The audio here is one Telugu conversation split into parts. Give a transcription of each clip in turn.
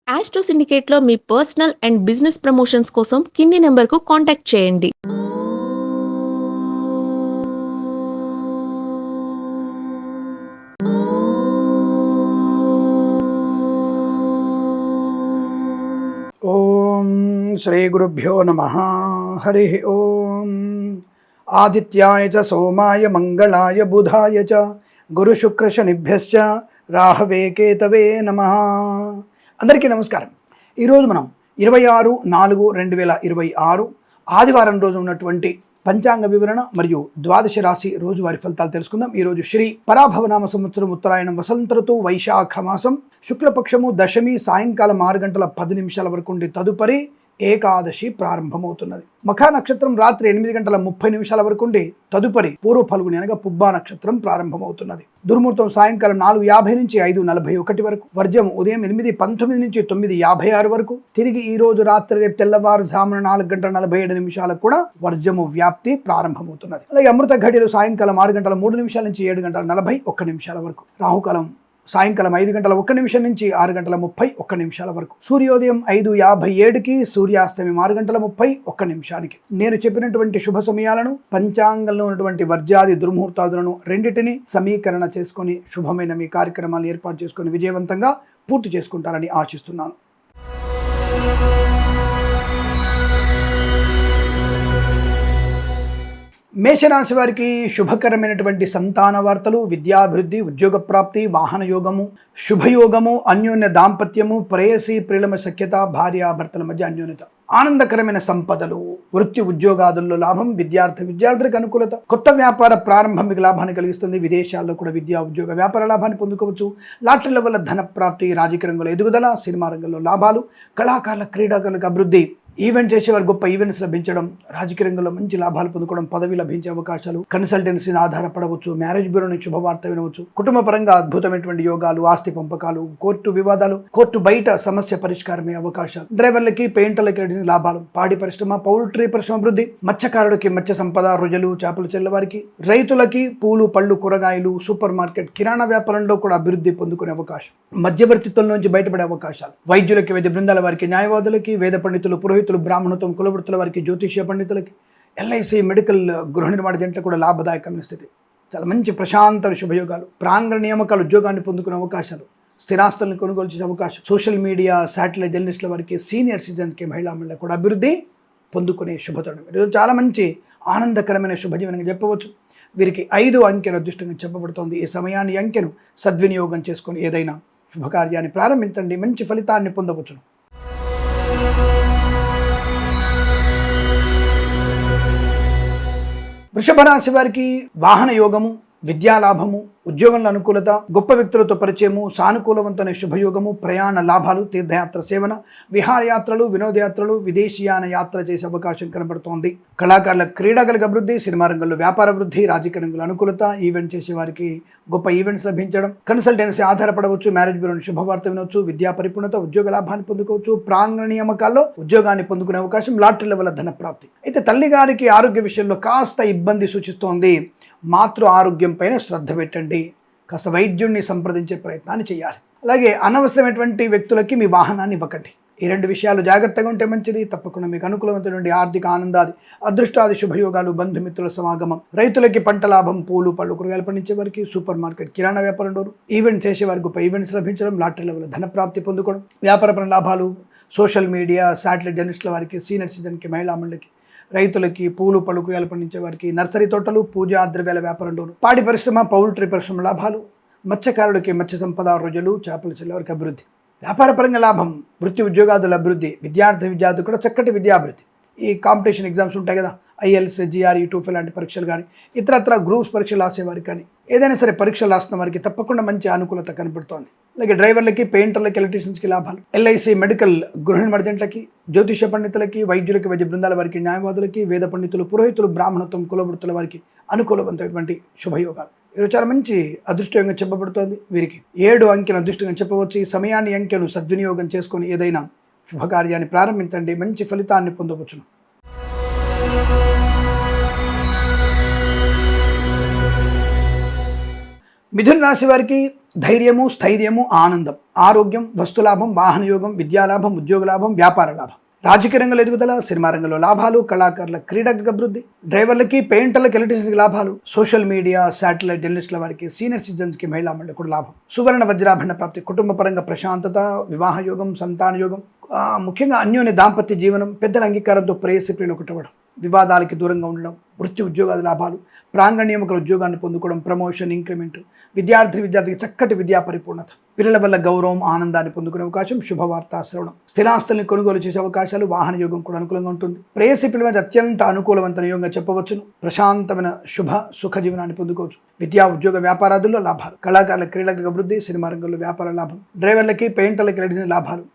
ఆస్ట్రో సిండికేట్లో మీ పర్సనల్ అండ్ బిజినెస్ ప్రమోషన్స్ కోసం కింది నెంబర్కు కాంటాక్ట్ చేయండి. ఓం శ్రీ గురుభ్యో నమః. హరి ఓం. ఆదిత్యాయ చ సోమాయ మంగళాయ బుధాయ చ గురుశుక్రశనిభ్యశ్చ రాహవే కేతవే నమః. అందరికీ నమస్కారం. ఈరోజు మనం 26/4/2026 ఆదివారం రోజు ఉన్నటువంటి పంచాంగ వివరణ మరియు ద్వాదశ రాశి రోజువారి ఫలితాలు తెలుసుకుందాం. ఈరోజు శ్రీ పరాభవనామ సంవత్సరం ఉత్తరాయణం వసంత ఋతువు వైశాఖ మాసం శుక్లపక్షము దశమి సాయంకాలం 6:10 వరకు ఉండి తదుపరి ఏకాదశి ప్రారంభమవుతున్నది. మఖా నక్షత్రం రాత్రి 8:30 వరకు ఉండి తదుపరి పూర్వ ఫల్గుని అనగా పుబ్బా నక్షత్రం ప్రారంభమవుతున్నది. దుర్ముహూర్తం సాయంకాలం 4:50 నుంచి 5:41 వరకు, వర్జం ఉదయం 8:19 నుంచి 9:56 వరకు, తిరిగి ఈ రోజు రాత్రి రేపు తెల్లవారుజామున 4:47 కూడా వర్జము వ్యాప్తి ప్రారంభమవుతున్నది. అలాగే అమృత ఘడియలు సాయంకాలం 6:03 నుంచి 7:41 వరకు, రాహుకాలం సాయంకాలం 5:01 నుంచి 6:31 వరకు, సూర్యోదయం 5:57కి, సూర్యాస్తమయం 6:31. నేను చెప్పినటువంటి శుభ సమయాలను పంచాంగంలో ఉన్నటువంటి వర్జాది దుర్ముహూర్తాదులను రెండింటినీ సమీకరణ చేసుకొని శుభమైన మీ కార్యక్రమాలను ఏర్పాటు చేసుకొని విజయవంతంగా పూర్తి చేసుకుంటారని ఆశిస్తున్నాను. మేషరాశి వారికి శుభకరమైనటువంటి సంతాన వార్తలు, విద్యాభివృద్ధి, ఉద్యోగ ప్రాప్తి, వాహన యోగము, శుభయోగము, అన్యోన్య దాంపత్యము, ప్రేయసి ప్రియుల సఖ్యత, భార్యాభర్తల మధ్య అన్యోన్యత, ఆనందకరమైన సంపదలు, వృత్తి ఉద్యోగాదుల్లో లాభం, విద్యార్థులకు అనుకూలత, కొత్త వ్యాపార ప్రారంభం మీకు లాభాన్ని కలిగిస్తుంది. విదేశాల్లో కూడా విద్యా ఉద్యోగ వ్యాపార లాభాన్ని పొందుకోవచ్చు. లాటరీల వల్ల ధన ప్రాప్తి, రాజకీయ రంగంలో ఎదుగుదల, సినిమా రంగంలో లాభాలు, కళాకారుల క్రీడాకారులకు అభివృద్ధి, ఈవెంట్ చేసేవారు గొప్ప ఈవెంట్స్ లభించడం, రాజకీయ రంగంలో మంచి లాభాలు పొందుకోవడం, పదవి లభించే అవకాశాలు, కన్సల్టెన్సీని ఆధారపడవచ్చు, మ్యారేజ్ బ్యూరో నుంచి శుభవార్త వినవచ్చు, కుటుంబ పరంగా అద్భుతమైనటువంటి యోగాలు, ఆస్తి పంపకాలు, కోర్టు వివాదాలు, కోర్టు బయట సమస్య పరిష్కారమే అవకాశాలు, డ్రైవర్లకి పెయింటర్లకి లాభాలు, పాడి పరిశ్రమ, పౌల్ట్రీ పరిశ్రమ అభివృద్ధి, మత్స్యకారులకి మత్స్య సంపద, రొయ్యలు చేపలు చెల్లవారికి, రైతులకి పూలు పళ్ళు కూరగాయలు, సూపర్ మార్కెట్ కిరాణా వ్యాపారంలో కూడా అభివృద్ధి పొందుకునే అవకాశం, మధ్యవర్తిత్వం నుంచి బయటపడే అవకాశాలు, వైద్యులకి, వైద్య బృందాల వారికి, న్యాయవాదులకి, వేద పండితులు, పురోహితులు, బ్రాహ్మణత్వం, కులవృత్తుల వారికి, జ్యోతిష్య పండితులకి, ఎల్ఐసి, మెడికల్, గృహ నిర్మాణ జంటలకు కూడా లాభదాయకమైన స్థితి, చాలా మంచి ప్రశాంత శుభయోగాలు, ప్రాంగణ నియామకాలు, ఉద్యోగాన్ని పొందుకునే అవకాశాలు, స్థిరాస్తులను కొనుగోలు చేసే అవకాశం, సోషల్ మీడియా, శాటిలైట్ జర్నలిస్టుల వారికి, సీనియర్ సిటిజన్కి, మహిళా మండలి కూడా అభివృద్ధి పొందుకునే శుభతరుణం. ఈరోజు చాలా మంచి ఆనందకరమైన శుభజీవనంగా చెప్పవచ్చు. వీరికి 5 అంకెను అదృష్టంగా చెప్పబడుతోంది. ఈ సమయాన్ని అంకెను సద్వినియోగం చేసుకొని ఏదైనా శుభకార్యాన్ని ప్రారంభించండి, మంచి ఫలితాన్ని పొందవచ్చును. వృషభ రాశి వారికి వాహన యోగము, విద్యాలాభము, ఉద్యోగంలో అనుకూలత, గొప్ప వ్యక్తులతో పరిచయము, సానుకూలవంతమైన శుభయోగము, ప్రయాణ లాభాలు, తీర్థయాత్ర సేవన, విహారయాత్రలు, వినోదయాత్రలు, విదేశీయాన యాత్ర చేసే అవకాశం కనబడుతోంది. కళాకారుల క్రీడాగలకు అభివృద్ధి, సినిమా రంగంలో వ్యాపార వృద్ధి, రాజకీయ రంగంలో అనుకూలత, ఈవెంట్ చేసే వారికి గొప్ప ఈవెంట్స్ లభించడం, కన్సల్టెన్సీ ఆధారపడవచ్చు, మ్యారేజ్ బ్యూరో శుభవార్త వినవచ్చు, విద్యా పరిపూర్ణత, ఉద్యోగ లాభాన్ని పొందుకోవచ్చు, ప్రాంగణ నియామకాల్లో ఉద్యోగాన్ని పొందుకునే అవకాశం, లాటరీల వల్ల ధన ప్రాప్తి. అయితే తల్లి గారికి ఆరోగ్య విషయంలో కాస్త ఇబ్బంది సూచిస్తోంది. మాతృ ఆరోగ్యం పైన శ్రద్ధ పెట్టండి, కాస్త వైద్యుడిని సంప్రదించే ప్రయత్నాన్ని చేయాలి. అలాగే అనవసరమైనటువంటి వ్యక్తులకి మీ వాహనాన్ని ఇవ్వకండి. ఈ 2 విషయాలు జాగ్రత్తగా ఉంటే మంచిది. తప్పకుండా మీకు అనుకూలమైనటువంటి ఆర్థిక ఆనందాది, అదృష్టాది శుభయోగాలు, బంధుమిత్రుల సమాగమం, రైతులకి పంట లాభం, పూలు పళ్ళు కూరగాయలు పండించే వారికి, సూపర్ మార్కెట్ కిరాణా వ్యాపారంలో ఈవెంట్ చేసే వారికి గొప్ప ఈవెంట్స్ లభించడం, లాటరీల వల్ల ధన ప్రాప్తి పొందుకోవడం, వ్యాపారపరమైన లాభాలు, సోషల్ మీడియా, శాటిలైట్ జర్నలిస్టుల వారికి, సీనియర్ సిటిజన్కి, మహిళా మండలికి, రైతులకి, పూలు పళ్ళు కూరగాయలు పండించే వారికి, నర్సరీ తోటలు, పూజా ద్రవ్యాల వ్యాపారంలోను, పాడి పరిశ్రమ, పౌల్ట్రీ పరిశ్రమ లాభాలు, మత్స్యకారులకి మత్స్య సంపద, రొయ్యలు చేపలు చెల్లవారికి అభివృద్ధి, వ్యాపారపరంగా లాభం, వృత్తి ఉద్యోగాదుల అభివృద్ధి, విద్యార్థులు కూడా చక్కటి విద్యాభివృద్ధి. ఈ కాంపిటీషన్ ఎగ్జామ్స్ ఉంటాయి కదా, ఐఎల్స్, జిఆర్ఈ, టోఫెల్ లాంటి పరీక్షలు కానీ, ఇతరత్ర గ్రూప్స్ పరీక్షలు రాసేవారికి కానీ, ఏదైనా సరే పరీక్షలు రాస్తున్న వారికి తప్పకుండా మంచి అనుకూలత కనబడుతోంది. అలాగే డ్రైవర్లకి, పెయింటర్లకి, ఎలక్ట్రీషియన్స్కి లాభాలు, ఎల్ఐసి, మెడికల్, గృహ నిర్మాణ జంటలకి, జ్యోతిష్య పండితులకి, వైద్యులకి, వైద్య బృందాల వారికి, న్యాయవాదులకి, వేద పండితులు, పురోహితులు, బ్రాహ్మణత్వం, కులవృత్తుల వారికి అనుకూలవంతమైనటువంటి శుభయోగాలు. ఈరోజు చాలా మంచి అదృష్టంగా చెప్పబడుతోంది. వీరికి 7 అంకెను అదృష్టంగా చెప్పవచ్చు. ఈ సమయాన్ని అంకెను సద్వినియోగం చేసుకొని ఏదైనా శుభకార్యాన్ని ప్రారంభించండి, మంచి ఫలితాన్ని పొందవచ్చును. మిథున రాశి వారికి ధైర్యము, స్థైర్యము, ఆనందం, ఆరోగ్యం, వస్తులాభం, వాహన యోగం, విద్యాలాభం, ఉద్యోగ లాభం, వ్యాపార లాభం, రాజకీయ రంగంలో ఎదుగుదల, సినిమా రంగంలో లాభాలు, కళాకారుల క్రీడకు అభివృద్ధి, డ్రైవర్లకి, పెయింటర్లకు, ఎలక్ట్రీషియన్కి లాభాలు, సోషల్ మీడియా, శాటిలైట్ జర్నలిస్టుల వారికి, సీనియర్ సిటిజన్స్కి, మహిళా మండలికి కూడా లాభం, సువర్ణ వజ్రాభరణ ప్రాప్తి, కుటుంబ పరంగా ప్రశాంతత, వివాహ యోగం, సంతాన యోగం, ముఖ్యంగా అన్యోన్య దాంపత్య జీవనం, పెద్దల అంగీకారంతో ప్రేయసి ప్రియులు ఒకటవడం, వివాదాలకి దూరంగా ఉండడం, వృత్తి ఉద్యోగాల లాభాలు, ప్రాంగణ నియామకుల ఉద్యోగాన్ని పొందుకోవడం, ప్రమోషన్, ఇంక్రిమెంట్, విద్యార్థికి చక్కటి విద్యా పరిపూర్ణత, పిల్లల వల్ల గౌరవం, ఆనందాన్ని పొందుకునే అవకాశం, శుభవార్త శ్రవణం, స్థిరాస్తుల్ని కొనుగోలు చేసే అవకాశాలు, వాహన యోగం కూడా అనుకూలంగా ఉంటుంది. ప్రేయసి పిల్లల మీద అత్యంత అనుకూలవంతమైన యోగంగా చెప్పవచ్చును. ప్రశాంతమైన శుభ సుఖ జీవనాన్ని పొందుకోవచ్చు. విద్యా ఉద్యోగ వ్యాపారాదుల్లో లాభాలు, కళాకారుల క్రీడలకు అభివృద్ధి, సినిమా రంగంలో వ్యాపార లాభం, డ్రైవర్లకి, పెయింటర్లకి ఎలక్ట్రీషియన్ లాభాలు,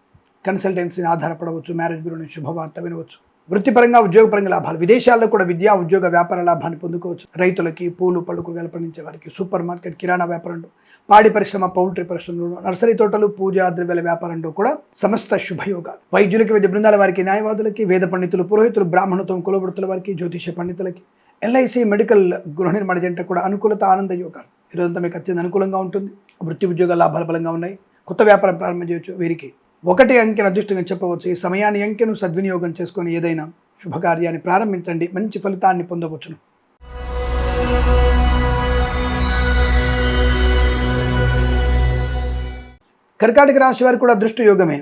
కన్సల్టెన్సీని ఆధారపడవచ్చు, మ్యారేజ్ బ్యూరో నుంచి శుభవార్త వినవచ్చు. వృత్తిపరంగా, ఉద్యోగపరంగా లాభాలు, విదేశాల్లో కూడా విద్యా ఉద్యోగ వ్యాపార లాభాన్ని పొందుకోవచ్చు. రైతులకి, పూలు పళ్ళు కూరగాయలు పండించే వారికి, సూపర్ మార్కెట్, కిరాణా వ్యాపారంలో, పాడి పరిశ్రమ, పౌల్ట్రీ పరిశ్రమలో, నర్సరీ తోటలు, పూజా ద్రవ్యాల వ్యాపారంలో కూడా సమస్త శుభయోగాలు. వైద్యులకి, వైద్య బృందాల వారికి, న్యాయవాదులకి, వేద పండితులు, పురోహితులు, బ్రాహ్మణత్వం, కులవృత్తుల వారికి, జ్యోతిష పండితులకి, ఎల్ఐసి, మెడికల్, గృహ నిర్మాణ జంట కూడా అనుకూలత, ఆనంద యోగాలు. ఈరోజంతా మీకు అత్యంత అనుకూలంగా ఉంటుంది. వృత్తి ఉద్యోగ లాభాలు బలంగా ఉన్నాయి. కొత్త వ్యాపారం ప్రారంభం చేయవచ్చు. వీరికి 1 అంకెను అదృష్టంగా చెప్పవచ్చు. ఈ సమయాన్ని అంకెను సద్వినియోగం చేసుకొని ఏదైనా శుభకార్యాన్ని ప్రారంభించండి, మంచి ఫలితాన్ని పొందవచ్చును. కర్కాటక రాశి వారికి కూడా అదృష్ట యోగమే.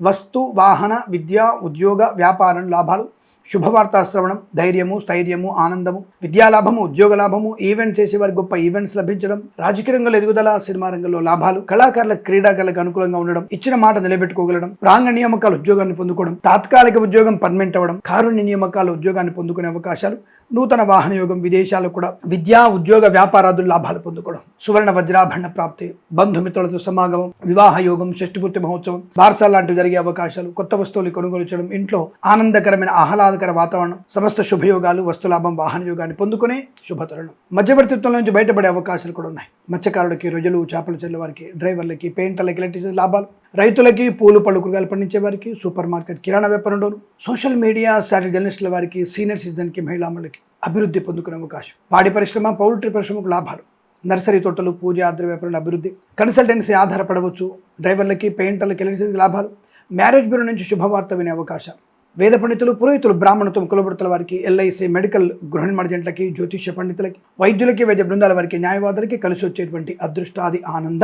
వస్తు, వాహన, విద్య, ఉద్యోగ, వ్యాపారం లాభాలు, శుభవార్తా శ్రవణం, ధైర్యము, స్థైర్యము, ఆనందము, విద్యాలాభము, ఉద్యోగ లాభము, ఈవెంట్స్ చేసే వారికి గొప్ప ఈవెంట్స్ లభించడం, రాజకీయ రంగంలో ఎదుగుదల, సినిమా రంగంలో లాభాలు, కళాకారుల క్రీడాకారులకు అనుకూలంగా ఉండడం, ఇచ్చిన మాట నిలబెట్టుకోగలడం, ప్రాంగణ నియామకాలు ఉద్యోగాన్ని పొందుకోవడం, తాత్కాలిక ఉద్యోగం పర్మనెంట్ అవ్వడం, కారుణ్య నియామకాలు ఉద్యోగాన్ని పొందుకునే అవకాశాలు, నూతన వాహన యోగం, విదేశాలు కూడా విద్యా ఉద్యోగ వ్యాపారాదులు లాభాలు పొందుకోవడం, సువర్ణ వజ్రాభరణ ప్రాప్తి, బంధుమిత్రులతో సమాగమం, వివాహ యోగం, షష్ఠిపూర్తి మహోత్సవం, బార్సాలు లాంటివి జరిగే అవకాశాలు, కొత్త వస్తువులు కొనుగోలు చేయడం, ఇంట్లో ఆనందకరమైన ఆహ్లాదకర వాతావరణం, సమస్త శుభయోగాలు, వస్తులాభం, వాహన యోగాన్ని పొందుకునే శుభతరుణం. మధ్యవర్తిత్వం నుంచి బయటపడే అవకాశాలు కూడా ఉన్నాయి. మత్స్యకారులకి, రొయ్యలు, చేపలు చెల్లె వారికి, డ్రైవర్లకి, పెయింటర్లకి, ఎలక్ట్రీషియన్ లాభాలు, రైతులకి, పూలు పళ్ళు కూరగాయలు పండించే వారికి, సూపర్ మార్కెట్, కిరాణా వ్యాపారంలోను, సోషల్ మీడియా, శాటిలైట్ జర్నలిస్టుల వారికి, సీనియర్ సిటిజన్కి, మహిళా మండలికి అభివృద్ధి పొందుకునే అవకాశం, పాడి పరిశ్రమ, పౌల్ట్రీ పరిశ్రమకు లాభాలు, నర్సరీ తోటలు, పూజా ద్రవ్య వ్యాపారంలో అభివృద్ధి, కన్సల్టెన్సీ ఆధారపడవచ్చు, డ్రైవర్లకి, పెయింటర్లకి, ఎలక్ట్రీషియన్కి లాభాలు, మ్యారేజ్ బ్యూరో నుంచి శుభవార్త వినే అవకాశాలు, వేద పండితులు, పురోహితులు, బ్రాహ్మణత్వం, కులవృత్తుల వారికి, ఎల్ఐసి, మెడికల్, గృహ నిర్మాణ జంటలకి, జ్యోతిష పండితులకి, వైద్యులకి, వైద్య బృందాల వారికి, న్యాయవాదులకి కలిసి వచ్చేటువంటి అదృష్టాది ఆనంద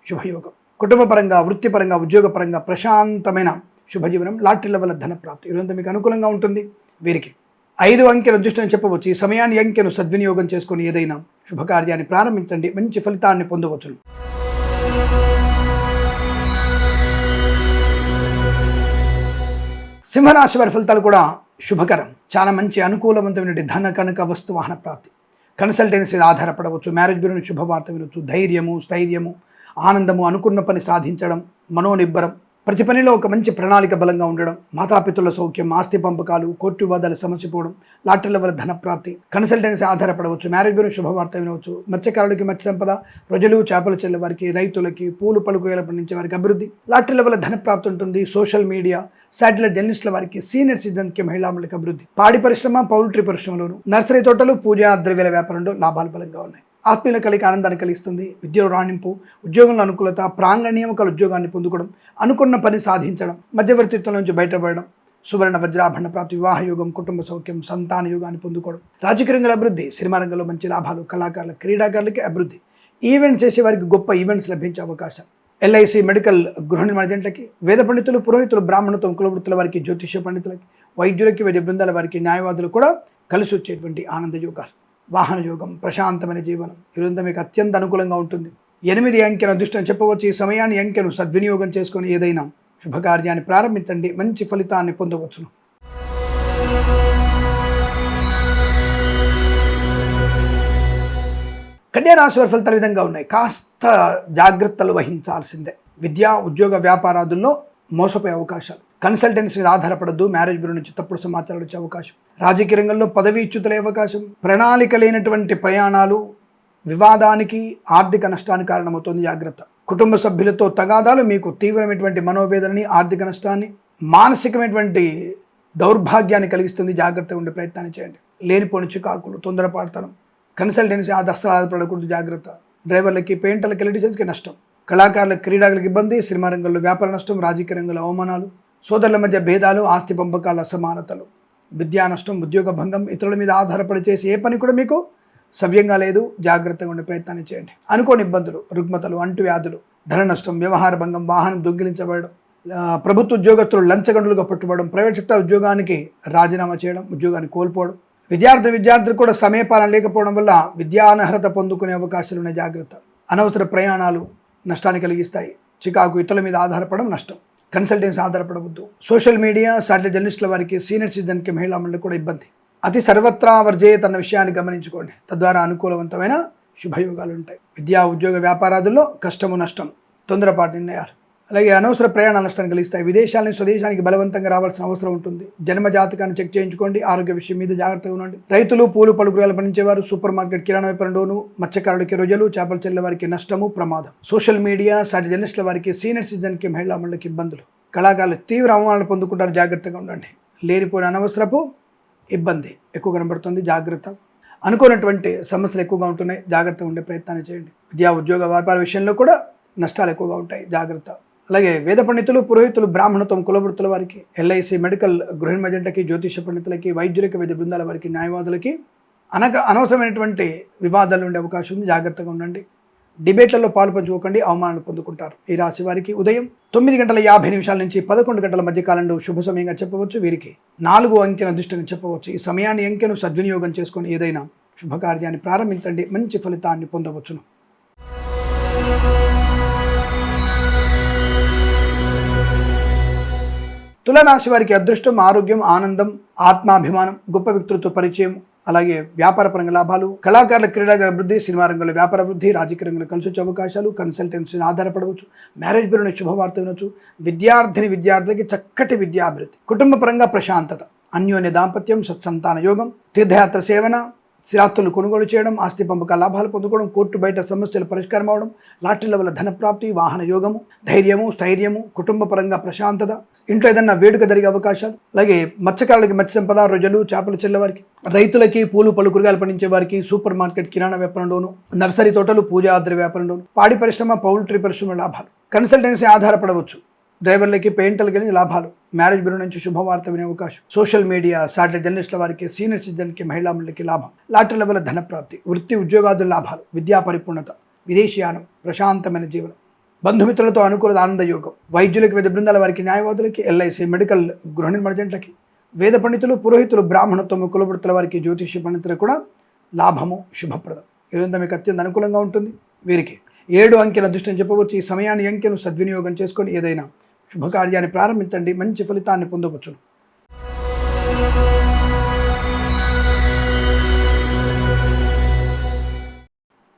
శుభయోగం. కుటుంబ పరంగా, వృత్తిపరంగా, ఉద్యోగపరంగా ప్రశాంతమైన శుభజీవనం, లాటరీల వల్ల ధన ప్రాప్తి ఇదంతా మీకు అనుకూలంగా ఉంటుంది. వీరికి 5 అంకెల అదృష్టం చెప్పవచ్చు. ఈ సమయాన్ని అంకెను సద్వినియోగం చేసుకొని ఏదైనా శుభకార్యాన్ని ప్రారంభించండి, మంచి ఫలితాన్ని పొందవచ్చును. సింహరాశి వారి ఫలితాలు కూడా శుభకరం. చాలా మంచి అనుకూలవంతమైన ధన, కనుక, వస్తు, వాహన ప్రాప్తి, కన్సల్టెన్సీ ఆధారపడవచ్చు, మ్యారేజ్ బ్యూరో నుంచి శుభవార్త వినొచ్చు, ధైర్యము, స్థైర్యము, ఆనందము, అనుకున్న పని సాధించడం, మనోనిబ్బరం, ప్రతి పనిలో ఒక మంచి ప్రణాళిక బలంగా ఉండడం, మాతాపితుల సౌఖ్యం, ఆస్తి పంపకాలు, కోర్టు వివాదాలు సమసిపోవడం, లాటరీల వల్ల ధన ప్రాప్తి, కన్సల్టెన్సీ ఆధారపడవచ్చు, మ్యారేజ్ బ్యూరో శుభవార్త వినవచ్చు, మత్స్యకారులకి మత్స్య సంపద, ప్రజలు, చేపలు చెల్లె వారికి, రైతులకి, పూలు పళ్ళు కూరగాయలు పండించే వారికి అభివృద్ధి, లాటరీల వల్ల ధన ప్రాప్తి ఉంటుంది. సోషల్ మీడియా, శాటిలైట్ జర్నలిస్టుల వారికి, సీనియర్ సిటిజన్కి, మహిళా మండలికి అభివృద్ధి, పాడి పరిశ్రమ, పౌల్ట్రీ పరిశ్రమలోను, నర్సరీ తోటలు, పూజా ద్రవ్యాల వ్యాపారంలో లాభాలు బలంగా ఉన్నాయి. ఆత్మీయుల కలిగి ఆనందాన్ని కలిగిస్తుంది. విద్యలో రాణింపు, ఉద్యోగంలో అనుకూలత, ప్రాంగణ నియామకాల ఉద్యోగాన్ని పొందుకోవడం, అనుకున్న పని సాధించడం, మధ్యవర్తిత్వం నుంచి బయటపడడం, సువర్ణ వజ్రాభరణ ప్రాప్తి, వివాహ యోగం, కుటుంబ సౌఖ్యం, సంతాన యోగాన్ని పొందుకోవడం, రాజకీయ రంగంలో అభివృద్ధి, సినిమా రంగంలో మంచి లాభాలు, కళాకారుల క్రీడాకారులకి అభివృద్ధి, ఈవెంట్స్ చేసే వారికి గొప్ప ఈవెంట్స్ లభించే అవకాశం, ఎల్ఐసి, మెడికల్, గృహ నిర్మాణ జంటలకి, వేద పండితులు, పురోహితులు, బ్రాహ్మణత్వం, కులవృత్తుల వారికి, జ్యోతిష పండితులకి, వైద్యులకి, వైద్య బృందాల వారికి, న్యాయవాదులు కూడా కలిసి వచ్చేటువంటి ఆనంద యోగాలు, వాహన యోగం, ప్రశాంతమైన జీవనం ఇదంతా మీకు అత్యంత అనుకూలంగా ఉంటుంది. 8 అంకెను అదృష్టం చెప్పవచ్చు. ఈ సమయాన్ని అంకెను సద్వినియోగం చేసుకొని ఏదైనా శుభకార్యాన్ని ప్రారంభించండి, మంచి ఫలితాన్ని పొందవచ్చును. కన్యా రాశి వారి ఫలితాలు విధంగా ఉన్నాయి. కాస్త జాగ్రత్తలు వహించాల్సిందే. విద్యా ఉద్యోగ వ్యాపారాదుల్లో మోసపోయే అవకాశాలు, కన్సల్టెన్సీ మీద ఆధారపడద్దు, మ్యారేజ్ బ్యూరో నుంచి తప్పుడు సమాచారాలు వచ్చే అవకాశం, రాజకీయ రంగంలో పదవీచ్యుతులే అవకాశం, ప్రణాళిక లేనటువంటి ప్రయాణాలు వివాదానికి, ఆర్థిక నష్టానికి కారణమవుతుంది. జాగ్రత్త. కుటుంబ సభ్యులతో తగాదాలు మీకు తీవ్రమైనటువంటి మనోవేదనని, ఆర్థిక నష్టాన్ని, మానసికమైనటువంటి దౌర్భాగ్యాన్ని కలిగిస్తుంది. జాగ్రత్తగా ఉండే ప్రయత్నాన్ని చేయండి. లేనిపోని చికాకులు, తొందరపాటుతనం, కన్సల్టెన్సీ ఆ దస్తలు ఆధారపడకూడదు. జాగ్రత్త. డ్రైవర్లకి, పెయింటర్లకి, ఎలక్ట్రీషియన్స్కి నష్టం. కళాకారులకు, క్రీడాకులకు ఇబ్బంది. సినిమా రంగంలో వ్యాపార నష్టం. రాజకీయ రంగంలో అవమానాలు. సోదరుల మధ్య భేదాలు. ఆస్తి పంపకాల అసమానతలు. విద్యా నష్టం, ఉద్యోగ భంగం. ఇతరుల మీద ఆధారపడి చేసే ఏ పని కూడా మీకు సవ్యంగా లేదు. జాగ్రత్తగా ఉండే ప్రయత్నాన్ని చేయండి. అనుకోని ఇబ్బందులు, రుగ్మతలు, అంటువ్యాధులు, ధన నష్టం, వ్యవహార భంగం, వాహనం దొంగిలించబడడం, ప్రభుత్వ ఉద్యోగస్తులు లంచగండులుగా పట్టుబడడం, ప్రైవేట్ సెక్టర్ ఉద్యోగానికి రాజీనామా చేయడం, ఉద్యోగాన్ని కోల్పోవడం. విద్యార్థులకు కూడా సమయపాలన లేకపోవడం వల్ల విద్యానర్హత పొందుకునే అవకాశాలు ఉన్నాయి. జాగ్రత్త. అనవసర ప్రయాణాలు నష్టాన్ని కలిగిస్తాయి. చికాకు, ఇతరుల మీద ఆధారపడడం నష్టం. కన్సల్టెన్సీ ఆధారపడవద్దు. సోషల్ మీడియా, సాటిలైట్ జర్నలిస్టుల వారికి, సీనియర్ సిటిజన్కి, మహిళా మండలికి కూడా ఇబ్బంది. అతి సర్వత్రా వర్జేత్ అన్న విషయాన్ని గమనించుకోండి. తద్వారా అనుకూలవంతమైన శుభయోగాలు ఉంటాయి. విద్యా, ఉద్యోగ, వ్యాపారాదుల్లో కష్టము, నష్టం, తొందరపాటు నిర్ణయాలు, అలాగే అనవసర ప్రయాణ నష్టాన్ని కలిగిస్తాయి. విదేశాల నుంచి స్వదేశానికి బలవంతంగా రావాల్సిన అవసరం ఉంటుంది. జన్మ జాతకాన్ని చెక్ చేయించుకోండి. ఆరోగ్య విషయం మీద జాగ్రత్తగా ఉండండి. రైతులు, పూలు, పలుకురాలు పండించేవారు, సూపర్ మార్కెట్, కిరాణా వ్యాపారంలోను, మత్స్యకారులకి రొయ్యలు, చేపలు చెల్లె వారికి నష్టము, ప్రమాదం. సోషల్ మీడియా, సాటి జర్నలిస్టుల వారికి, సీనియర్ సిటిజన్కి, మహిళా మండలికి ఇబ్బందులు. కళాకారులు తీవ్ర అవమానాలు పొందుకుంటారు. జాగ్రత్తగా ఉండండి. లేనిపోయిన అనవసరపు ఇబ్బంది ఎక్కువ కనబడుతుంది. జాగ్రత్త. అనుకున్నటువంటి సమస్యలు ఎక్కువగా ఉంటున్నాయి. జాగ్రత్తగా ఉండే ప్రయత్నాన్ని చేయండి. విద్యా, ఉద్యోగ, వ్యాపార విషయంలో కూడా నష్టాలు ఎక్కువగా ఉంటాయి. జాగ్రత్త. అలాగే వేద పండితులు, పురోహితులు, బ్రాహ్మణత్వం, కులవృత్తుల వారికి, ఎల్ఐసి, మెడికల్, గృహిణి మజెంటకి, జ్యోతిష పండితులకి, వైద్యులకి, వైద్య బృందాల వారికి, న్యాయవాదులకి అనవసరమైనటువంటి వివాదాలు ఉండే అవకాశం ఉంది. జాగ్రత్తగా ఉండండి. డిబేట్లలో పాలు పంచుకోకండి. అవమానాలు పొందుకుంటారు. ఈ రాశి వారికి ఉదయం 9:50 నుంచి 11 గంటల మధ్య కాలంలో శుభ సమయంగా చెప్పవచ్చు. వీరికి 4 అంకెల అదృష్టంగా చెప్పవచ్చు. ఈ సమయాన్ని, అంకెను సద్వినియోగం చేసుకొని ఏదైనా శుభకార్యాన్ని ప్రారంభించండి. మంచి ఫలితాన్ని పొందవచ్చును. తులారాశి వారికి అదృష్టం, ఆరోగ్యం, ఆనందం, ఆత్మాభిమానం, గొప్ప వ్యక్తులతో పరిచయం, అలాగే వ్యాపార పరంగా లాభాలు, కళాకారుల, క్రీడాగర అభివృద్ధి, సినిమా రంగంలో వ్యాపార అభివృద్ధి, రాజకీయ రంగంలో కలిసి వచ్చే అవకాశాలు, కన్సల్టెన్సీని ఆధారపడవచ్చు, మ్యారేజ్ బ్యూరోని శుభవార్త వినొచ్చు, విద్యార్థికి చక్కటి విద్యాభివృద్ధి, కుటుంబ పరంగా ప్రశాంతత, అన్యోన్య దాంపత్యం, సత్సంతాన యోగం, తీర్థయాత్ర సేవన, స్థిరాస్తులు కొనుగోలు చేయడం, ఆస్తి పంపక లాభాలు పొందుకోవడం, కోర్టు బయట సమస్యలు పరిష్కారం అవడం, లాటరీల వల్ల ధనప్రాప్తి, వాహన యోగము, ధైర్యము, స్థైర్యము, కుటుంబ పరంగా ప్రశాంతత, ఇంట్లో ఏదన్నా వేడుక జరిగే అవకాశాలు, అలాగే మత్స్యకారులకి మత్స్య సంపద, రొయ్యలు, చేపలు చెల్లెవారికి, రైతులకి, పూలు, పలు కూరగాయలు పండించే వారికి, సూపర్ మార్కెట్, కిరాణా వ్యాపారంలోను, నర్సరీ తోటలు, పూజా ఆద్ర వ్యాపారంలోను, పాడి పరిశ్రమ, పౌల్ట్రీ పరిశ్రమ లాభాలు, కన్సల్టెన్సీ ఆధారపడవచ్చు. డ్రైవర్లకి, పెయింటర్లకి లాభాలు, మ్యారేజ్ బ్యూరో నుంచి శుభవార్త వినే అవకాశం, సోషల్ మీడియా, సాటిలైట్ జర్నలిస్టుల వారికి, సీనియర్ సిటిజన్కి, మహిళా మండలికి లాభం, లాటరీల వల్ల ధనప్రాప్తి, వృత్తి, ఉద్యోగాదుల లాభాలు, విద్యా పరిపూర్ణత, విదేశీయానం, ప్రశాంతమైన జీవనం, బంధుమిత్రులతో అనుకూల ఆనంద యోగం, వైద్యులకి, వేద బృందాల వారికి, న్యాయవాదులకి, ఎల్ఐసి, మెడికల్, గృహిణి మర్జెంట్లకి, వేద పండితులు, పురోహితులు, బ్రాహ్మణత్వం, కులవృత్తుల వారికి, జ్యోతిష్య పండితులకు కూడా లాభము, శుభప్రదం. ఇదంతా మీకు అత్యంత అనుకూలంగా ఉంటుంది. వీరికి 7 అంకెల అదృష్టం చెప్పవచ్చు. ఈ సమయాన్ని, అంకెను సద్వినియోగం చేసుకొని ఏదైనా శుభకార్యాన్ని ప్రారంభించండి. మంచి ఫలితాన్ని పొందవచ్చును.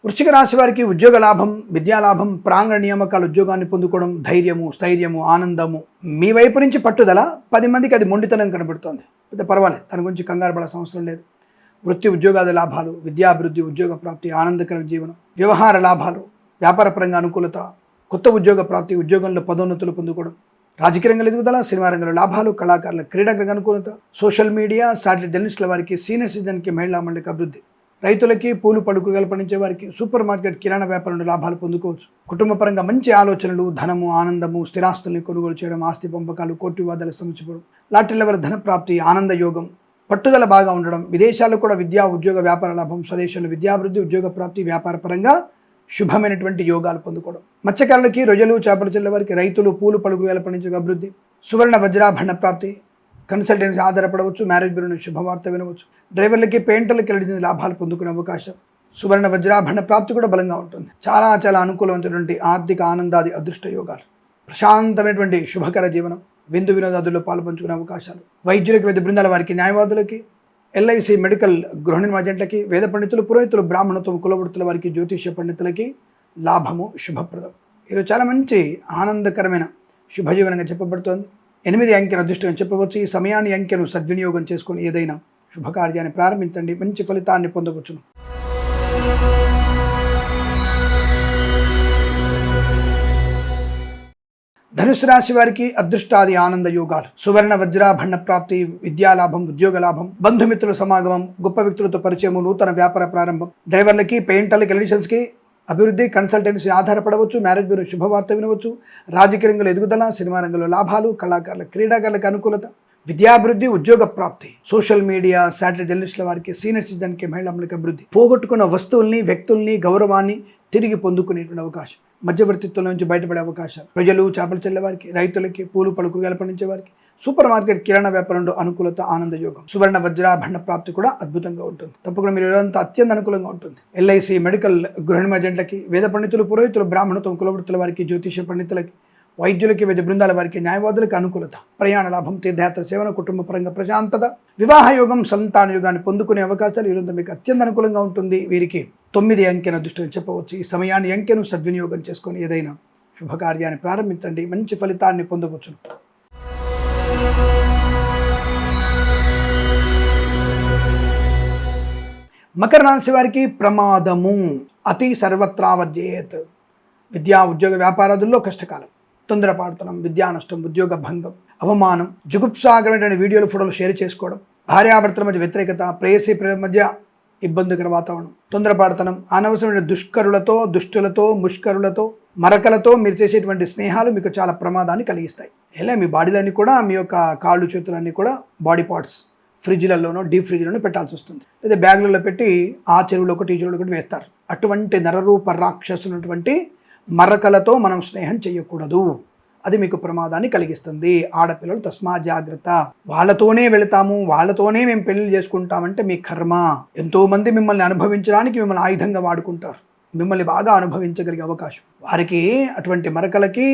వృశ్చిక రాశి వారికి ఉద్యోగ లాభం, విద్యా లాభం, ప్రాంగణ నియామకాల ఉద్యోగాన్ని పొందుకోవడం, ధైర్యము, స్థైర్యము, ఆనందము, మీ వైపు నుంచి పట్టుదల, 10 మందికి అది మొండితనం కనబడుతోంది. అయితే పర్వాలేదు, దాని గురించి కంగారు పడాల్సిన అవసరం లేదు. వృత్తి, ఉద్యోగాది లాభాలు, విద్యాభివృద్ధి, ఉద్యోగ ప్రాప్తి, ఆనందకర జీవనం, వ్యవహార లాభాలు, వ్యాపార పరంగా అనుకూలత, కొత్త ఉద్యోగ ప్రాప్తి, ఉద్యోగంలో పదోన్నతులు పొందుకోవడం, రాజకీయ రంగంలో ఎదుగుదల, సినిమా రంగంలో లాభాలు, కళాకారుల, క్రీడాగర అనుకూలత, సోషల్ మీడియా, సాటిలైట్ జర్నలిస్టుల వారికి, సీనియర్ సిటిజన్కి, మహిళా మండలికి అభివృద్ధి, రైతులకి, పూలు, పలు కూరగాయలు పండించే వారికి, సూపర్ మార్కెట్, కిరాణా వ్యాపారంలో లాభాలు పొందుకోవచ్చు. కుటుంబ పరంగా మంచి ఆలోచనలు, ధనము, ఆనందము, స్థిరాస్తుల్ని కొనుగోలు చేయడం, ఆస్తి పంపకాలు, కోర్టు వివాదాలు సమర్చిపోవడం, లాటరీల వల్ల ధనప్రాప్తి, ఆనంద యోగం, పట్టుదల బాగా ఉండడం, విదేశాల్లో కూడా విద్యా, ఉద్యోగ, వ్యాపార లాభం, స్వదేశంలో విద్యాభివృద్ధి, ఉద్యోగ ప్రాప్తి, వ్యాపార పరంగా శుభమైనటువంటి యోగాలు పొందుకోవడం, మత్స్యకారులకి, రొయ్యలు, చేపలు చెల్లె వారికి, రైతులు, పూలు, పలు కూరగాయలు పండించే అభివృద్ధి, సువర్ణ వజ్రాభరణ ప్రాప్తి, కన్సల్టెన్సీ ఆధారపడవచ్చు, మ్యారేజ్ బ్యూరో నుంచి శుభవార్త వినవచ్చు, డ్రైవర్లకి, పెయింటర్లకి లాభాలు పొందుకునే అవకాశం, సువర్ణ వజ్రాభరణ ప్రాప్తి కూడా బలంగా ఉంటుంది. చాలా చాలా అనుకూలమైనటువంటి ఆర్థిక ఆనందాది అదృష్ట యోగాలు, ప్రశాంతమైనటువంటి శుభకర జీవనం, విందు వినోదాదుల్లో పాలు పంచుకునే అవకాశాలు, వైద్యులకి, వేద బృందాల వారికి, న్యాయవాదులకి, ఎల్ఐసి, మెడికల్, గృహిణి మర్జెంట్లకి, వేద పండితులు, పురోహితులు, బ్రాహ్మణత్వం, కులవృత్తుల వారికి, జ్యోతిష్య పండితులకి లాభము, శుభప్రదం. ఈరోజు చాలా మంచి ఆనందకరమైన శుభజీవనంగా చెప్పబడుతోంది. 8 అంకెల అదృష్టంగా చెప్పవచ్చు. ఈ సమయాన్ని, అంకెను సద్వినియోగం చేసుకొని ఏదైనా శుభకార్యాన్ని ప్రారంభించండి. మంచి ఫలితాన్ని పొందవచ్చును. ధనుసు రాశి వారికి అదృష్టాది ఆనంద యోగాలు, సువర్ణ వజ్రాభరణ ప్రాప్తి, విద్యాలాభం, ఉద్యోగ లాభం, బంధుమిత్రుల సమాగమం, గొప్ప వ్యక్తులతో పరిచయము, నూతన వ్యాపార ప్రారంభం, డ్రైవర్లకి, పెయింటర్లకి, ఎలక్ట్రీషియన్స్కి, అభివృద్ధి, కన్సల్టెన్సీ ఆధారపడవచ్చు, మ్యారేజ్ బ్యూరో శుభవార్త వినవచ్చు, రాజకీయ రంగంలో ఎదుగుదల, సినిమా రంగంలో లాభాలు, కళాకారుల క్రీడాకారులకు అనుకూలత, విద్యాభివృద్ధి, ఉద్యోగ ప్రాప్తి, సోషల్ మీడియా, శాటిలైట్ జర్నలిస్టుల వారికి, సీనియర్ సిటిజన్కి, మహిళలకు అభివృద్ధి, పోగొట్టుకున్న వస్తువుల్ని, వ్యక్తుల్ని, గౌరవాన్ని తిరిగి పొందుకునేటువంటి అవకాశం, మధ్యవర్తిత్వం నుంచి బయటపడే అవకాశాలు, ప్రజలు, చేపలు చెల్లే వారికి, రైతులకి, పూలు పలుకురుగాలు పండించే వారికి, సూపర్ మార్కెట్, కిరాణా వ్యాపారంలో అనుకూలత, ఆనంద యోగం, సువర్ణ వజ్రాభరణ ప్రాప్తి కూడా అద్భుతంగా ఉంటుంది. తప్పకుండా మీరు అంతా అత్యంత అనుకూలంగా ఉంటుంది. ఎల్ఐసి, మెడికల్, గృహిణి ఏజెంట్లకి, వేద పండితులు, పురోహితులు, బ్రాహ్మణత్వం, కులవృత్తుల వారికి, జ్యోతిష పండితులకి, వైద్యులకి, వైద్య బృందాల వారికి, న్యాయవాదులకు అనుకూలత, ప్రయాణ లాభం, తీర్థయాత్ర సేవన, కుటుంబ పరంగా ప్రశాంతత, వివాహ యోగం, సంతాన యోగాన్ని పొందుకునే అవకాశాలు ఈరోజు మీకు అత్యంత అనుకూలంగా ఉంటుంది. వీరికి 9 అంకెను అదృష్టం చెప్పవచ్చు. ఈ సమయాన్ని అంకెను సద్వినియోగం చేసుకొని ఏదైనా శుభకార్యాన్ని ప్రారంభించండి, మంచి ఫలితాన్ని పొందవచ్చును. మకర రాశి వారికి ప్రమాదము, అతి సర్వత్రా వర్జయేత్. విద్యా, ఉద్యోగ, వ్యాపారాదుల్లో కష్టకాలం, తొందరపాటుతనం, విద్యా నష్టం, ఉద్యోగ భంగం, అవమానం, జుగుప్సాకరమైన వీడియోలు, ఫోటోలు షేర్ చేసుకోవడం, భార్యాభర్తల మధ్య వ్యతిరేకత, ప్రేయసీ మధ్య ఇబ్బందికర వాతావరణం, తొందరపాటుతనం, అనవసరమైన దుష్కరులతో, దుష్టులతో, ముష్కరులతో, మరకలతో మీరు చేసేటువంటి స్నేహాలు మీకు చాలా ప్రమాదాన్ని కలిగిస్తాయి. ఇలా మీ బాడీలన్నీ కూడా, మీ యొక్క కాళ్ళు చేతులన్నీ కూడా బాడీ పార్ట్స్ ఫ్రిడ్జ్లలోనో, డీప్ ఫ్రిడ్జ్లోనో పెట్టాల్సి వస్తుంది. లేదా బ్యాగులలో పెట్టి ఆ చెరువులో ఒకటి, ఈ చెరువులో ఒకటి వేస్తారు. అటువంటి నరరూప రాక్షసులటువంటి మరకలతో మనం స్నేహం చేయకూడదు. అది మీకు ప్రమాదాన్ని కలిగిస్తుంది. ఆడపిల్లలు తస్మా జాగ్రత్త. వాళ్ళతోనే వెళతాము, వాళ్ళతోనే మేము పెళ్లి చేసుకుంటామంటే మీ కర్మ. ఎంతోమంది మిమ్మల్ని అనుభవించడానికి మిమ్మల్ని ఆయుధంగా వాడుకుంటారు. మిమ్మల్ని బాగా అనుభవించగలిగే అవకాశం. వారికి అటువంటి మరకలకి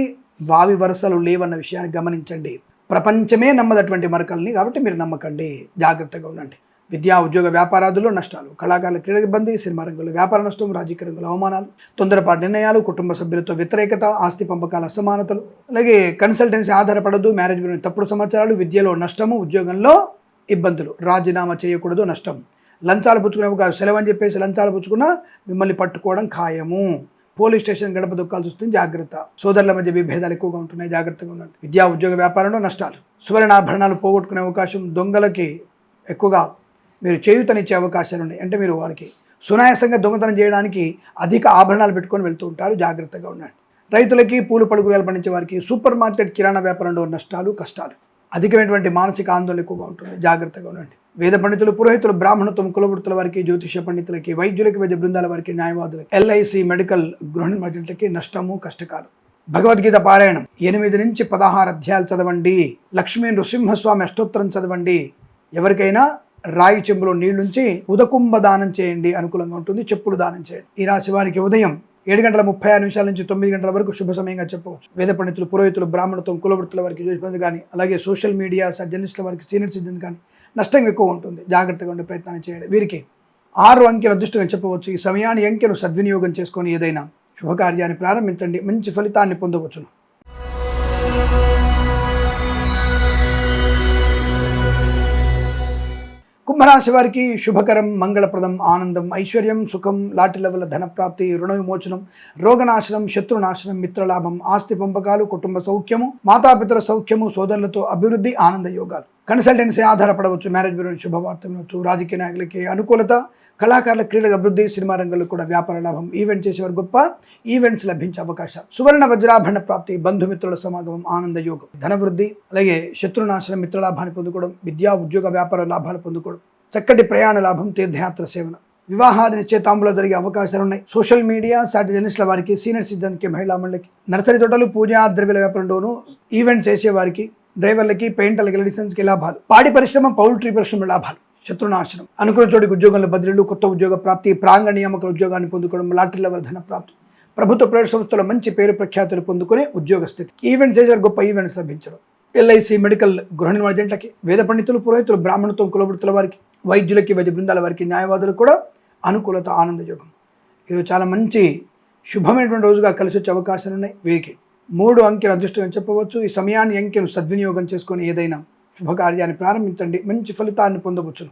వావి వరుసలు లేవన్న విషయాన్ని గమనించండి. ప్రపంచమే నమ్మదటువంటి మరకల్ని, కాబట్టి మీరు నమ్మకండి, జాగ్రత్తగా ఉండండి. విద్యా, ఉద్యోగ, వ్యాపారాదుల్లో నష్టాలు, కళాకారుల క్రీడా ఇబ్బంది, సినిమా రంగంలో వ్యాపార నష్టం, రాజకీయ రంగంలో అవమానాలు, తొందరపాటు నిర్ణయాలు, కుటుంబ సభ్యులతో వ్యతిరేకత, ఆస్తి పంపకాల అసమానతలు, అలాగే కన్సల్టెన్సీ ఆధారపడదు, మ్యారేజ్ బ్యూరో తప్పుడు సమాచారాలు, విద్యలో నష్టము, ఉద్యోగంలో ఇబ్బందులు, రాజీనామా చేయకూడదు, నష్టం, లంచాలు పుచ్చుకునే ఒక సెలవు అని చెప్పేసి లంచాలు పుచ్చుకున్నా మిమ్మల్ని పట్టుకోవడం ఖాయము, పోలీస్ స్టేషన్ గడప దొక్కాల్సి వస్తుంది, జాగ్రత్త, సోదరుల మధ్య విభేదాలు ఎక్కువగా ఉంటున్నాయి, జాగ్రత్తగా ఉండండి. విద్యా, ఉద్యోగ, వ్యాపారంలో నష్టాలు, సువర్ణాభరణాలు పోగొట్టుకునే అవకాశం, దొంగలకి ఎక్కువగా మీరు చేయూతనిచ్చే అవకాశాలు ఉన్నాయి. అంటే మీరు వారికి సునాయాసంగా దొంగతనం చేయడానికి అధిక ఆభరణాలు పెట్టుకొని వెళ్తూ ఉంటారు, జాగ్రత్తగా ఉండండి. రైతులకి, పూలు పలుకురాలు పండించే వారికి, సూపర్ మార్కెట్, కిరాణా వ్యాపారంలో నష్టాలు, కష్టాలు, అధికమైనటువంటి మానసిక ఆందోళన ఎక్కువగా ఉంటుంది, జాగ్రత్తగా ఉండండి. వేద పండితులు, పురోహితులు, బ్రాహ్మణత్వం, కులవృత్తుల వారికి, జ్యోతిష పండితులకి, వైద్యులకి, వైద్య బృందాల వారికి, న్యాయవాదులకి, ఎల్ఐసి, మెడికల్, గృహిణి మధ్యలకి నష్టము, కష్టకాలు. భగవద్గీత పారాయణం 8 నుంచి 16 అధ్యాయాలు చదవండి. లక్ష్మీ నృసింహస్వామి అష్టోత్తరం చదవండి. ఎవరికైనా రాయి చెంబులో నీళ్లుంచి ఉదకుంభ దానం చేయండి, అనుకూలంగా ఉంటుంది. చెప్పులు దానం చేయండి. ఈ రాశి వారికి ఉదయం 7:36 నుంచి 9 గంటల వరకు శుభ సమయంగా చెప్పవచ్చు. వేద పండితులు, పురోహితులు, బ్రాహ్మణత్వం, కులవృత్తుల వారికి జ్యోతిష కానీ, అలాగే సోషల్ మీడియా, జర్నలిస్టుల వారికి, సీనియర్ సిటిజన్ కానీ నష్టం ఎక్కువ ఉంటుంది, జాగ్రత్తగా ఉండే ప్రయత్నం చేయండి. వీరికి 6 అంకెల అదృష్టంగా చెప్పవచ్చు. ఈ సమయాన్ని అంకెను సద్వినియోగం చేసుకొని ఏదైనా శుభకార్యాన్ని ప్రారంభించండి, మంచి ఫలితాన్ని పొందవచ్చును. కుంభరాశి వారికి శుభకరం, మంగళప్రదం, ఆనందం, ఐశ్వర్యం, సుఖం, లాటరీల వల్ల ధనప్రాప్తి, రుణ విమోచనం, రోగనాశనం, శత్రునాశనం, మిత్రలాభం, ఆస్తి పంపకాలు, కుటుంబ సౌఖ్యము, మాతాపితర సౌఖ్యము, సోదరులతో అభివృద్ధి, ఆనంద యోగాలు. కన్సల్టెన్సీ ఆధారపడవచ్చు, మ్యారేజ్ బ్యూరో శుభవార్త వినవచ్చు, రాజకీయ నాయకులకి అనుకూలత, కళాకారుల క్రీడల అభివృద్ధి, సినిమా రంగంలో కూడా వ్యాపార లాభం, ఈవెంట్ చేసేవారు గొప్ప ఈవెంట్స్ లభించే అవకాశాలు, సువర్ణ వజ్రాభరణ ప్రాప్తి, బంధుమిత్రుల సమాగమం, ఆనంద యోగం, ధనవృద్ధి, అలాగే శత్రునాశనం, మిత్రలాభాన్ని పొందుకోవడం, విద్యా, ఉద్యోగ, వ్యాపార లాభాలు పొందుకోవడం, చక్కటి ప్రయాణ లాభం, తీర్థయాత్ర సేవన, వివాహాది నిశ్చయితాంబులో జరిగే అవకాశాలు ఉన్నాయి. సోషల్ మీడియా, సాటి జర్నలిస్టుల వారికి, సీనియర్ సిటిజన్కి, మహిళా మండలికి, నర్సరీ తోటలు, పూజా ద్రవ్యాల వ్యాపారంలోనూ ఈవెంట్ చేసేవారికి, డ్రైవర్లకి, పెయింటర్లకి, ఎలక్ట్రీషియన్స్కి లాభాలు, పాడి పరిశ్రమ, పౌల్ట్రీ పరిశ్రమ లాభాలు, శత్రునాశనం, అనుకున్న చోటికి ఉద్యోగంలో బదిలీలు, కొత్త ఉద్యోగ ప్రాప్తి, ప్రాంగణ నియామక ఉద్యోగాన్ని పొందుకోవడం, లాటరీల వల్ల ధన ప్రాప్తి, ప్రభుత్వ ప్రైవేట్ సంస్థల మంచి పేరు ప్రఖ్యాతులు పొందుకునే ఉద్యోగ స్థితి, ఈవెంట్ చేసేవారు గొప్ప ఈవెంట్స్ లభించడం, ఎల్ఐసి, మెడికల్, గృహిణి ఏజెంట్లకి, వేద పండితులు, పురోహితులు, బ్రాహ్మణత్వం, కులవృత్తుల వారికి, వైద్యులకి, వైద్య బృందాల వారికి, న్యాయవాదులకు కూడా అనుకూలత, ఆనంద యోగం. ఇది చాలా మంచి శుభమైనటువంటి రోజుగా కలిసి వచ్చే అవకాశాలు ఉన్నాయి. వీరికి 3 అంకెల అదృష్టం చెప్పవచ్చు. ఈ సమయాన్ని అంకెను సద్వినియోగం చేసుకొని ఏదైనా శుభకార్యాన్ని ప్రారంభించండి, మంచి ఫలితాన్ని పొందవచ్చును.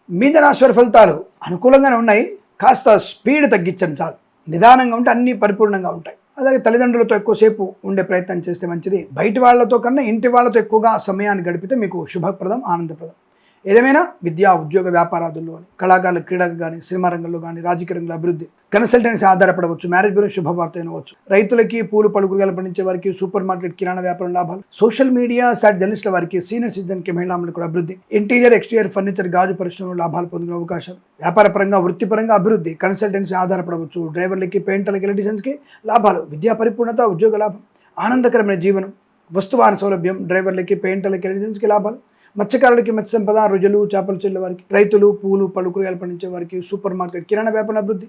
మీనరాశి వారి ఫలితాలు అనుకూలంగానే ఉన్నాయి. కాస్త స్పీడ్ తగ్గించండి చాలు. నిదానంగా ఉంటే అన్నీ పరిపూర్ణంగా ఉంటాయి. అలాగే తల్లిదండ్రులతో ఎక్కువసేపు ఉండే ప్రయత్నం చేస్తే మంచిది. బయటి వాళ్ళతో కన్నా ఇంటి వాళ్ళతో ఎక్కువగా సమయాన్ని గడిపితే మీకు శుభప్రదం, ఆనందప్రదం. ఏదేమైనా విద్యా ఉద్యోగ వ్యాపారాదుల్లో కళాకారుల క్రీడకు కానీ సినిమా రంగంలో కానీ రాజకీయ రంగంలో అభివృద్ధి కన్సల్టెన్సీ ఆధారపడవచ్చు. మ్యారేజ్ బ్యూరో శుభవార్త వినవచ్చు. రైతులకి పూలు పలుకులు పండించే వారికి సూపర్ మార్కెట్ కిరాణా వ్యాపారం లాభాలు. సోషల్ మీడియా సైట్ జర్నలిస్టుల వారికి సీనియర్ సిటిజన్ కి మహిళలకు కూడా అభివృద్ధి. ఇంటీరియర్ ఎక్స్టీరియర్ ఫర్నిచర్ గాజు పరిశ్రమలో లాభాలు పొందుకునే అవకాశాలు. వ్యాపార పరంగా వృత్తిపరంగా అభివృద్ధి. కన్సల్టెన్సీ ఆధారపడవచ్చు. డ్రైవర్లకి పెయింటర్లకి ఎలక్ట్రీషియన్స్కి లాభాలు. విద్యా పరిపూర్ణత ఉద్యోగ లాభం. ఆనందకరమైన జీవనం. వస్తువాహన సౌలభ్యం. డ్రైవర్లకి పెయింటర్లకి ఎలక్ట్రీషియన్స్కి లాభాలు. మత్స్యకారులకి మత్స్య సంపద, రొయ్యలు చేపలు చెల్లె వారికి, రైతులు పూలు పలుకులు పండించే వారికి సూపర్ మార్కెట్ కిరాణా వ్యాపారం అభివృద్ధి.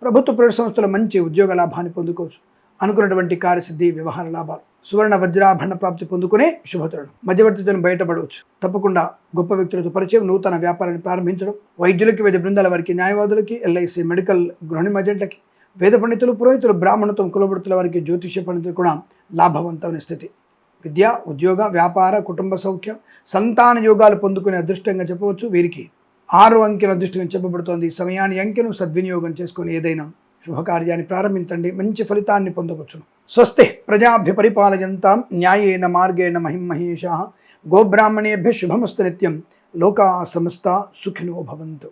ప్రభుత్వ ప్రైవేట్ సంస్థల మంచి ఉద్యోగ లాభాన్ని పొందుకోవచ్చు. అనుకున్నటువంటి కార్యసిద్ధి, వ్యవహార లాభాలు. సువర్ణ వజ్రాభరణ ప్రాప్తి పొందుకునే శుభతరుణం. మధ్యవర్తిత్వం బయటపడవచ్చు. తప్పకుండా గొప్ప వ్యక్తులతో పరిచయం, నూతన వ్యాపారాన్ని ప్రారంభించడం. వైద్యులకి, వైద్య బృందాల వారికి, న్యాయవాదులకి, ఎల్ఐసి మెడికల్ గృహిణి మజెంట్లకి, వేద పండితులు, పురోహితులు, బ్రాహ్మణత్వం, కులవృత్తుల వారికి, జ్యోతిష్య పండితులు కూడా లాభవంతమైన స్థితి. విద్య, ఉద్యోగ, వ్యాపార, కుటుంబ సౌఖ్యం, సంతాన యోగాలు పొందుకునే అదృష్టంగా చెప్పవచ్చు. వీరికి 6 అంకెను అదృష్టంగా చెప్పబడుతోంది. ఈ సమయాన్ని అంకెను సద్వినియోగం చేసుకుని ఏదైనా శుభకార్యాన్ని ప్రారంభించండి. మంచి ఫలితాన్ని పొందవచ్చును. స్వస్తి ప్రజాభ్య పరిపాలయంతాం న్యాయేన మార్గేణ మహిమహేషాః. గోబ్రాహ్మణేభ్య శుభమస్తు నిత్యం. లోకా సమస్తా సుఖినో భవంతు.